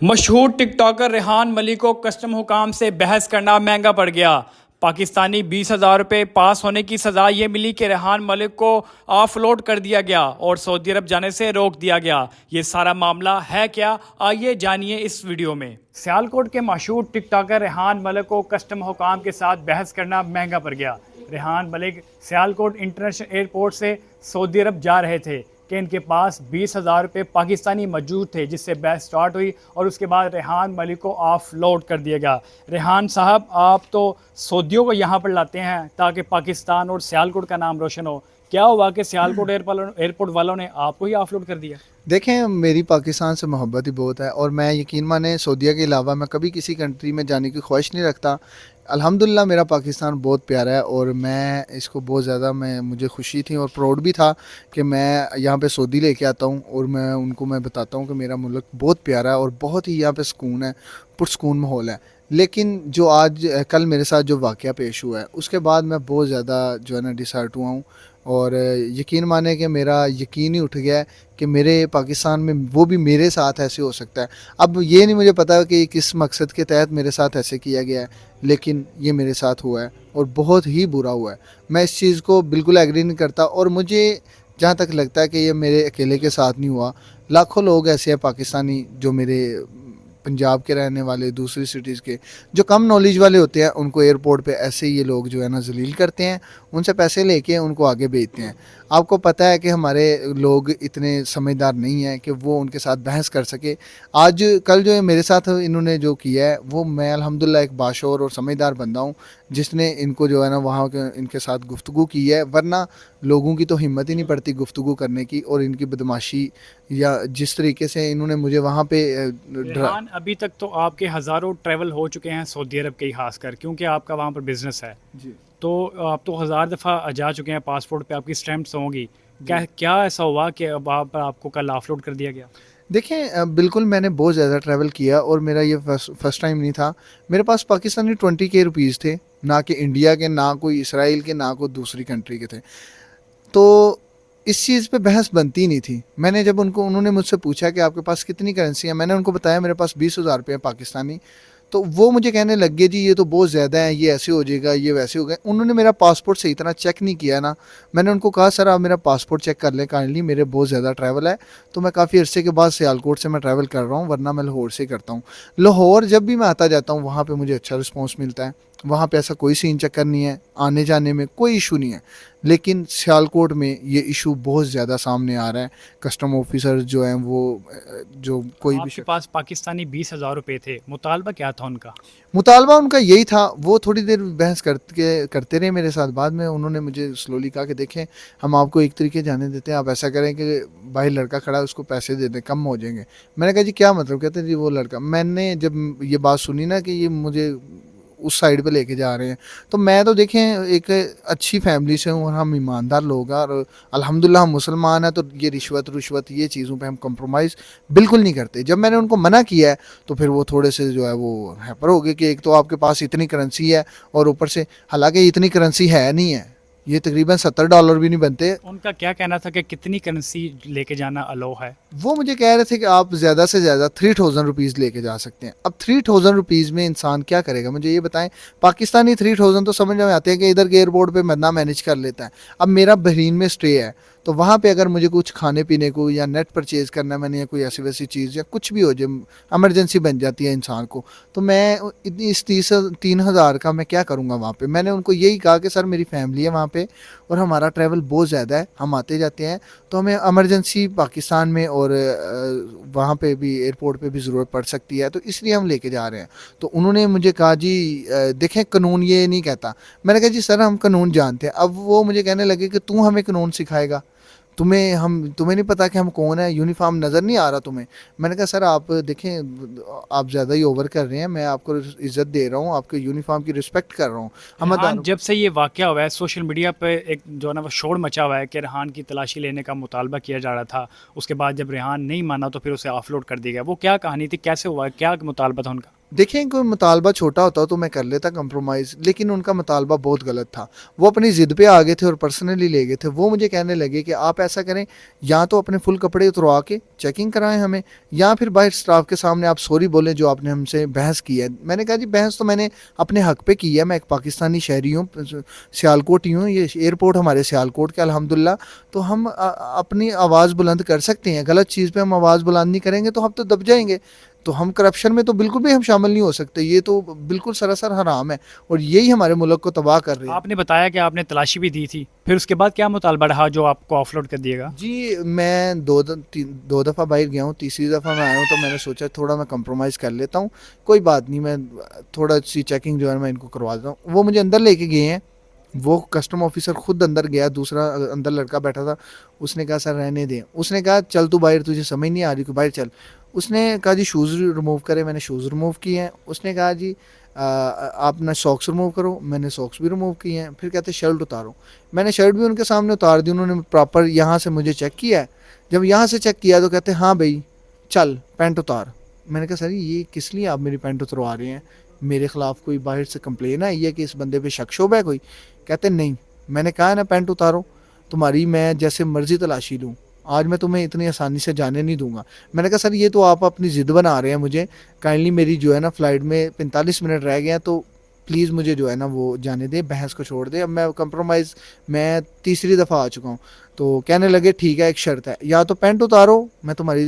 مشہور ٹک ٹاکر ریحان ملک کو کسٹم حکام سے بحث کرنا مہنگا پڑ گیا۔ پاکستانی 20,000 روپے پاس ہونے کی سزا یہ ملی کہ ریحان ملک کو آف لوڈ کر دیا گیا اور سعودی عرب جانے سے روک دیا گیا۔ یہ سارا معاملہ ہے کیا، آئیے جانیے اس ویڈیو میں۔ سیالکوٹ کے مشہور ٹک ٹاکر ریحان ملک کو کسٹم حکام کے ساتھ بحث کرنا مہنگا پڑ گیا۔ ریحان ملک سیالکوٹ انٹرنیشنل ایئرپورٹ سے سعودی عرب جا رہے تھے کہ ان کے پاس 20,000 روپے پاکستانی موجود تھے، جس سے بحث سٹارٹ ہوئی اور اس کے بعد ریحان ملک کو آف لوڈ کر دیا گیا۔ ریحان صاحب، آپ تو سعودیوں کو یہاں پر لاتے ہیں تاکہ پاکستان اور سیالکوٹ کا نام روشن ہو، کیا ہوا کہ سیالکوٹ ایئرپورٹ والوں نے آپ کو ہی آف لوڈ کر دیا؟ دیکھیں، میری پاکستان سے محبت ہی بہت ہے اور میں یقین مانیں سعودیہ کے علاوہ میں کبھی کسی کنٹری میں جانے کی خواہش نہیں رکھتا۔ الحمدللہ میرا پاکستان بہت پیارا ہے اور میں اس کو بہت زیادہ مجھے خوشی تھی اور پراؤڈ بھی تھا کہ میں یہاں پہ سعودی لے کے آتا ہوں اور میں ان کو بتاتا ہوں کہ میرا ملک بہت پیارا ہے اور بہت ہی یہاں پہ سکون ہے، پرسکون ماحول ہے۔ لیکن جو کل میرے ساتھ جو واقعہ پیش ہوا ہے اس کے بعد میں بہت زیادہ ڈسہرٹ ہوا ہوں اور یقین مانے کہ میرا یقین ہی اٹھ گیا ہے کہ میرے پاکستان میں وہ بھی میرے ساتھ ایسے ہو سکتا ہے۔ اب یہ نہیں مجھے پتا کہ کس مقصد کے تحت میرے ساتھ ایسے کیا گیا ہے، لیکن یہ میرے ساتھ ہوا ہے اور بہت ہی برا ہوا ہے۔ میں اس چیز کو بالکل ایگری نہیں کرتا اور مجھے جہاں تک لگتا ہے کہ یہ میرے اکیلے کے ساتھ نہیں ہوا، لاکھوں لوگ ایسے ہیں پاکستانی جو میرے پنجاب کے رہنے والے، دوسری سٹیز کے جو کم نالج والے ہوتے ہیں، ان کو ایئرپورٹ پہ ایسے یہ لوگ جو ہے نا ذلیل کرتے ہیں، ان سے پیسے لے کے ان کو آگے بھیجتے ہیں۔ آپ کو پتہ ہے کہ ہمارے لوگ اتنے سمجھدار نہیں ہیں کہ وہ ان کے ساتھ بحث کر سکے۔ کل جو ہے میرے ساتھ انہوں نے جو کیا ہے وہ میں الحمدللہ ایک باشعور اور سمجھدار بندہ ہوں جس نے ان کو جو ہے نا وہاں ان کے ساتھ گفتگو کی ہے، ورنہ لوگوں کی تو ہمت ہی نہیں پڑتی گفتگو کرنے کی، اور ان کی بدماشی یا جس طریقے سے انہوں نے مجھے وہاں پہ ریحان، ابھی تک تو آپ کے ہزاروں ٹریول ہو چکے ہیں سعودی عرب کے ہی، خاص کر کیونکہ آپ کا وہاں پر بزنس ہے، جی تو آپ تو 1000 دفعہ جا چکے ہیں، پاسپورٹ پہ آپ کی اسٹیمپس ہوں گی، کیا ایسا ہوا کہ اب آپ کو کل آف لوڈ کر دیا گیا؟ دیکھیں، بالکل میں نے بہت زیادہ ٹریول کیا اور میرا یہ فرسٹ ٹائم نہیں تھا۔ میرے پاس پاکستانی 20K روپیز تھے، نہ کہ انڈیا کے، نہ کوئی اسرائیل کے، نہ کوئی دوسری کنٹری کے تھے، تو اس چیز پہ بحث بنتی نہیں تھی۔ میں نے جب انہوں نے مجھ سے پوچھا کہ آپ کے پاس کتنی کرنسی ہے، میں نے ان کو بتایا میرے پاس 20,000 روپے پاکستانی، تو وہ مجھے کہنے لگ گئے جی یہ تو بہت زیادہ ہے، یہ ایسے ہو جائے گا، یہ ویسے ہو گئے۔ انہوں نے میرا پاسپورٹ صحیح طرح چیک نہیں کیا نا۔ میں نے ان کو کہا سر آپ میرا پاسپورٹ چیک کر لیں کائنڈلی، میرے بہت زیادہ ٹریول ہے، تو میں کافی عرصے کے بعد سیالکوٹ سے میں ٹریول کر رہا ہوں، ورنہ میں لاہور سے کرتا ہوں۔ لاہور جب بھی میں آتا جاتا ہوں وہاں پہ مجھے اچھا رسپانس ملتا ہے، وہاں پہ ایسا کوئی سین چکر نہیں ہے، آنے جانے میں کوئی ایشو نہیں ہے۔ لیکن سیالکوٹ میں یہ ایشو بہت زیادہ سامنے آ رہا ہے۔ کسٹم آفیسر جو ہیں وہ جو کوئی بھی آپ کے پاس پاکستانی 20,000 روپے تھے، مطالبہ کیا تھا ان کا؟ مطالبہ ان کا یہی تھا، وہ تھوڑی دیر بحث کرتے رہے میرے ساتھ، بعد میں انہوں نے مجھے سلولی کہا کہ دیکھیں ہم آپ کو ایک طریقے جانے دیتے ہیں، آپ ایسا کریں کہ بھائی لڑکا کھڑا ہے اس کو پیسے دے دیں، کم ہو جائیں گے۔ میں نے کہا جی کیا مطلب؟ کہتے ہیں جی وہ لڑکا، میں نے جب یہ بات سنی نا کہ یہ مجھے اس سائڈ پہ لے کے جا رہے ہیں، تو میں تو دیکھیں ایک اچھی فیملی سے ہوں اور ہم ایماندار لوگ ہیں اور الحمدللہ ہم مسلمان ہیں، تو یہ رشوت یہ چیزوں پہ ہم کمپرومائز بالکل نہیں کرتے۔ جب میں نے ان کو منع کیا ہے تو پھر وہ تھوڑے سے جو ہے وہ ہیپر ہو گئے کہ ایک تو آپ کے پاس اتنی کرنسی ہے اور اوپر سے حالانکہ اتنی کرنسی ہے نہیں ہے، یہ تقریباً $70 بھی نہیں بنتے۔ ان کا کیا کہنا تھا کہ کتنی کرنسی لے کے جانا الاؤ ہے؟ وہ مجھے کہہ رہے تھے کہ آپ زیادہ سے زیادہ 3,000 روپیز لے کے جا سکتے ہیں۔ اب 3,000 روپیز میں انسان کیا کرے گا مجھے یہ بتائیں؟ پاکستانی 3,000 تو سمجھ میں آتے ہیں کہ ادھر کے ایئرپورٹ پہ بندہ مینیج کر لیتا ہے۔ اب میرا بحرین میں اسٹے ہے، تو وہاں پہ اگر مجھے کچھ کھانے پینے کو یا نیٹ پرچیز کرنا ہے میں نے، یا کوئی ایسی ویسی چیز یا کچھ بھی ہو جائے ایمرجنسی بن جاتی ہے انسان کو، تو میں اس 3,000 کا میں کیا کروں گا وہاں پہ؟ میں نے ان کو یہی کہا کہ سر میری فیملی ہے وہاں پہ اور ہمارا ٹریول بہت زیادہ ہے، ہم آتے جاتے ہیں، تو ہمیں ایمرجنسی پاکستان میں اور وہاں پہ بھی ایئرپورٹ پہ بھی ضرورت پڑ سکتی ہے، تو اس لیے ہم لے کے جا رہے ہیں۔ تو انہوں نے مجھے کہا جی دیکھیں قانون یہ نہیں کہتا۔ میں نے کہا جی سر ہم قانون جانتے ہیں۔ اب وہ مجھے کہنے لگے کہ تو ہمیں قانون سکھائے گا، تمہیں نہیں پتا کہ ہم کون ہیں، یونیفارم نظر نہیں آ رہا تمہیں؟ میں نے کہا سر آپ دیکھیں آپ زیادہ ہی اوور کر رہے ہیں، میں آپ کو عزت دے رہا ہوں، آپ کے یونیفارم کی رسپیکٹ کر رہا ہوں۔ ریحان، جب سے یہ واقعہ ہوا ہے سوشل میڈیا پہ ایک جو ہے نا وہ شور مچا ہوا ہے کہ ریحان کی تلاشی لینے کا مطالبہ کیا جا رہا تھا، اس کے بعد جب ریحان نہیں مانا تو پھر اسے آف لوڈ کر دیا گیا، وہ کیا کہانی تھی، کیسے ہوا ہے، کیا مطالبہ تھا ان کا؟ دیکھیں کوئی مطالبہ چھوٹا ہوتا تو میں کر لیتا کمپرومائز، لیکن ان کا مطالبہ بہت غلط تھا. وہ اپنی ضد پہ آ گئے تھے اور پرسنلی لے گئے تھے. وہ مجھے کہنے لگے کہ آپ ایسا کریں، یا تو اپنے فل کپڑے اتروا کے چیکنگ کرائیں ہمیں، یا پھر باہر اسٹاف کے سامنے آپ سوری بولیں جو آپ نے ہم سے بحث کی ہے. میں نے کہا جی بحث تو میں نے اپنے حق پہ کی ہے، میں ایک پاکستانی شہری ہوں، سیالکوٹ ہی ہوں، یہ ایئرپورٹ ہمارے سیالکوٹ کے الحمدللہ، تو ہم اپنی آواز بلند کر سکتے ہیں. غلط چیز پہ ہم آواز بلند نہیں کریں گے تو ہم تو دب جائیں گے. تو ہم کرپشن میں تو بالکل بھی ہم شامل نہیں ہو سکتے، یہ تو بالکل سراسر حرام ہے، اور یہی ہمارے ملک کو تباہ کر رہے ہیں. آپ نے بتایا کہ آپ نے تلاشی بھی دی تھی، پھر اس کے بعد کیا مطالبہ رہا جو آپ کو آف لوڈ کر دیے گا؟ جی میں دو دفعہ باہر گیا ہوں، تیسری دفعہ میں آیا ہوں تو میں نے سوچا تھوڑا میں کمپرومائز کر لیتا ہوں، کوئی بات نہیں، میں تھوڑا سی چیکنگ جو ہے میں ان کو کروا دیتا ہوں. وہ مجھے اندر لے کے گئے ہیں، وہ کسٹم آفیسر خود اندر گیا، دوسرا اندر لڑکا بیٹھا تھا، اس نے کہا سر رہنے دیں. اس نے کہا چل تو باہر، تجھے سمجھ نہیں آ رہی، تو باہر چل. اس نے کہا جی شوز ریموو کرے، میں نے شوز ریموو کیے ہیں. اس نے کہا جی آپ نے ساکس ریموو کرو، میں نے ساکس بھی ریموو کیے ہیں. پھر کہتے شرٹ اتارو، میں نے شرٹ بھی ان کے سامنے اتار دی. انہوں نے پراپر یہاں سے مجھے چیک کیا ہے، جب یہاں سے چیک کیا تو کہتے ہاں بھائی چل پینٹ اتار. میں نے کہا سر یہ کس لیے آپ میری پینٹ اتروا رہے ہیں، میرے خلاف کوئی باہر سے کمپلین آئی ہے کہ اس بندے پہ شک شبہ ہے کوئی؟ کہتے نہیں. میں نے کہا نا پینٹ اتارو، تمہاری میں جیسے مرضی تلاشی لوں، آج میں تمہیں اتنی آسانی سے جانے نہیں دوں گا. میں نے کہا سر یہ تو آپ اپنی ضد بنا رہے ہیں مجھے، کائنڈلی میری جو ہے نا فلائٹ میں 45 منٹ رہ گئے ہیں، تو پلیز مجھے جو ہے نا وہ جانے دیں، بحث کو چھوڑ دیں. اب میں کمپرومائز میں تیسری دفعہ آ چکا ہوں. تو کہنے لگے ٹھیک ہے ایک شرط ہے، یا تو پینٹ اتارو، میں تمہاری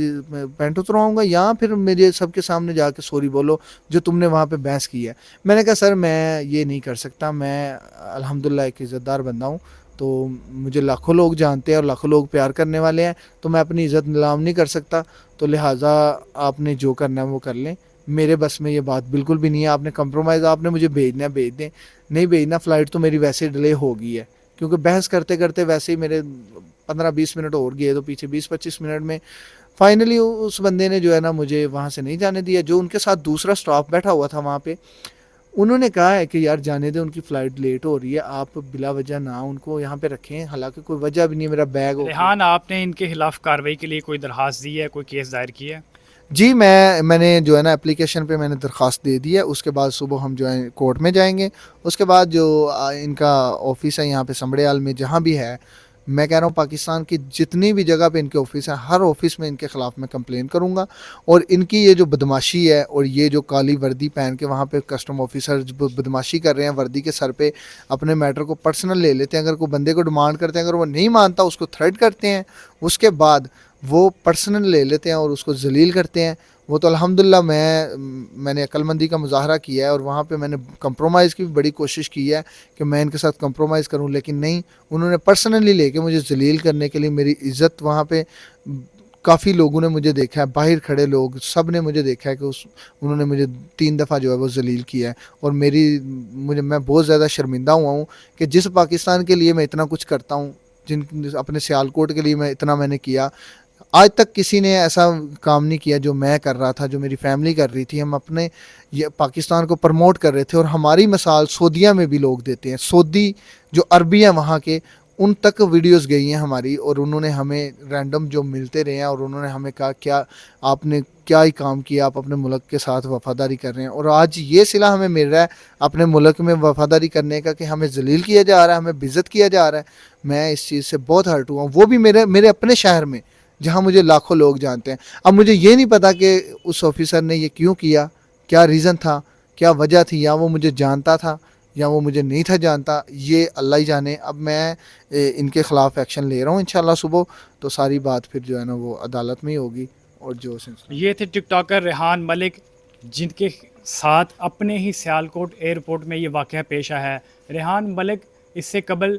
پینٹ اترواؤں گا، یا پھر میرے سب کے سامنے جا کے سوری بولو جو تم نے وہاں پہ بحث کی ہے. میں نے کہا سر میں یہ نہیں کر سکتا، میں الحمدللہ ایک عزت دار بندہ ہوں، تو مجھے لاکھوں لوگ جانتے ہیں اور لاکھوں لوگ پیار کرنے والے ہیں، تو میں اپنی عزت نیلام نہیں کر سکتا. تو لہٰذا آپ نے جو کرنا ہے وہ کر لیں، میرے بس میں یہ بات بالکل بھی نہیں ہے. آپ نے کمپرومائز، آپ نے مجھے بھیجنا ہے بھیج دیں، نہیں بھیجنا فلائٹ تو میری ویسے ڈیلے ہو گئی ہے، کیونکہ بحث کرتے کرتے ویسے ہی میرے 15-20 منٹ اور گئے، تو پیچھے 20-25 منٹ میں فائنلی اس بندے نے جو ہے نا مجھے وہاں سے نہیں جانے دیا. جو ان کے ساتھ دوسرا سٹاف بیٹھا ہوا تھا وہاں پہ، انہوں نے کہا ہے کہ یار جانے دیں، ان کی فلائٹ لیٹ ہو رہی ہے، آپ بلا وجہ نہ ان کو یہاں پہ رکھیں، حالانکہ کوئی وجہ بھی نہیں. میرا بیگ ریحان آپ نے ان کے خلاف کارروائی کے لیے کوئی درخواست دی ہے، کوئی کیس دائر کی ہے؟ جی میں نے جو ہے نا اپلیکیشن پہ میں نے درخواست دے دی ہے. اس کے بعد صبح ہم جو ہے کورٹ میں جائیں گے. اس کے بعد جو ان کا آفس ہے یہاں پہ سمڑیال میں جہاں بھی ہے، میں کہہ رہا ہوں پاکستان کی جتنی بھی جگہ پہ ان کے آفس ہیں، ہر آفس میں ان کے خلاف میں کمپلین کروں گا. اور ان کی یہ جو بدماشی ہے، اور یہ جو کالی وردی پہن کے وہاں پہ کسٹم آفیسر بدماشی کر رہے ہیں وردی کے سر پہ، اپنے میٹر کو پرسنل لے لیتے ہیں. اگر کوئی بندے کو ڈیمانڈ کرتے ہیں، اگر وہ نہیں مانتا اس کو تھریٹ کرتے ہیں، اس کے بعد وہ پرسنل لے لیتے ہیں اور اس کو ذلیل کرتے ہیں. وہ تو الحمدللہ میں نے عقل مندی کا مظاہرہ کیا ہے، اور وہاں پہ میں نے کمپرومائز کی بھی بڑی کوشش کی ہے کہ میں ان کے ساتھ کمپرومائز کروں، لیکن نہیں، انہوں نے پرسنلی لے کے مجھے ذلیل کرنے کے لیے میری عزت، وہاں پہ کافی لوگوں نے مجھے دیکھا ہے، باہر کھڑے لوگ سب نے مجھے دیکھا ہے کہ انہوں نے مجھے 3 دفعہ جو ہے وہ ذلیل کیا ہے. اور میں بہت زیادہ شرمندہ ہوا ہوں کہ جس پاکستان کے لیے میں اتنا کچھ کرتا ہوں، اپنے سیالکوٹ کے لیے میں نے کیا، آج تک کسی نے ایسا کام نہیں کیا جو میں کر رہا تھا، جو میری فیملی کر رہی تھی. ہم اپنے پاکستان کو پروموٹ کر رہے تھے، اور ہماری مثال سعودیہ میں بھی لوگ دیتے ہیں. سعودی جو عربی ہیں وہاں کے، ان تک ویڈیوز گئی ہیں ہماری، اور انہوں نے ہمیں رینڈم جو ملتے رہے ہیں، اور انہوں نے ہمیں کہا کیا آپ نے کیا ہی کام کیا، آپ اپنے ملک کے ساتھ وفاداری کر رہے ہیں. اور آج یہ صلہ ہمیں مل رہا ہے اپنے ملک میں وفاداری کرنے کا، کہ ہمیں ذلیل کیا جا رہا ہے، ہمیں بےعزت کیا جا رہا ہے. میں اس چیز سے بہت ہرٹ ہوا ہوں، وہ بھی میرے اپنے شہر میں جہاں مجھے لاکھوں لوگ جانتے ہیں. اب مجھے یہ نہیں پتا کہ اس آفیسر نے یہ کیوں کیا، کیا ریزن تھا، کیا وجہ تھی، یا وہ مجھے جانتا تھا یا وہ مجھے نہیں تھا جانتا، یہ اللہ ہی جانے. اب میں ان کے خلاف ایکشن لے رہا ہوں انشاءاللہ صبح، تو ساری بات پھر جو ہے نا وہ عدالت میں ہی ہوگی. اور جو یہ تھے ٹک ٹاکر ریحان ملک، جن کے ساتھ اپنے ہی سیالکوٹ ایئرپورٹ میں یہ واقعہ پیش آیا ہے. ریحان ملک اس سے قبل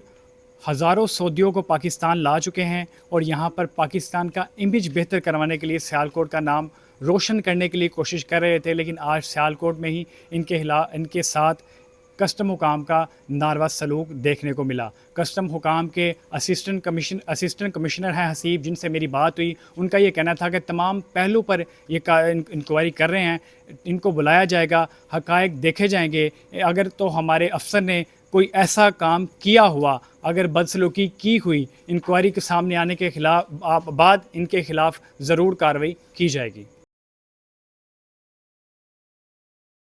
ہزاروں سعودیوں کو پاکستان لا چکے ہیں، اور یہاں پر پاکستان کا امیج بہتر کروانے کے لیے سیالکوٹ کا نام روشن کرنے کے لیے کوشش کر رہے تھے. لیکن آج سیالکوٹ میں ہی ان کے ساتھ کسٹم حکام کا ناروا سلوک دیکھنے کو ملا. کسٹم حکام کے اسسٹنٹ کمشنر ہیں حسیب، جن سے میری بات ہوئی. ان کا یہ کہنا تھا کہ تمام پہلو پر یہ انکوائری کر رہے ہیں، ان کو بلایا جائے گا، حقائق دیکھے جائیں گے. اگر تو ہمارے افسر نے کوئی ایسا کام کیا ہوا، اگر بدسلوکی کی ہوئی، انکوائری کے سامنے آنے کے بعد ان کے خلاف ضرور کارروائی کی جائے گی.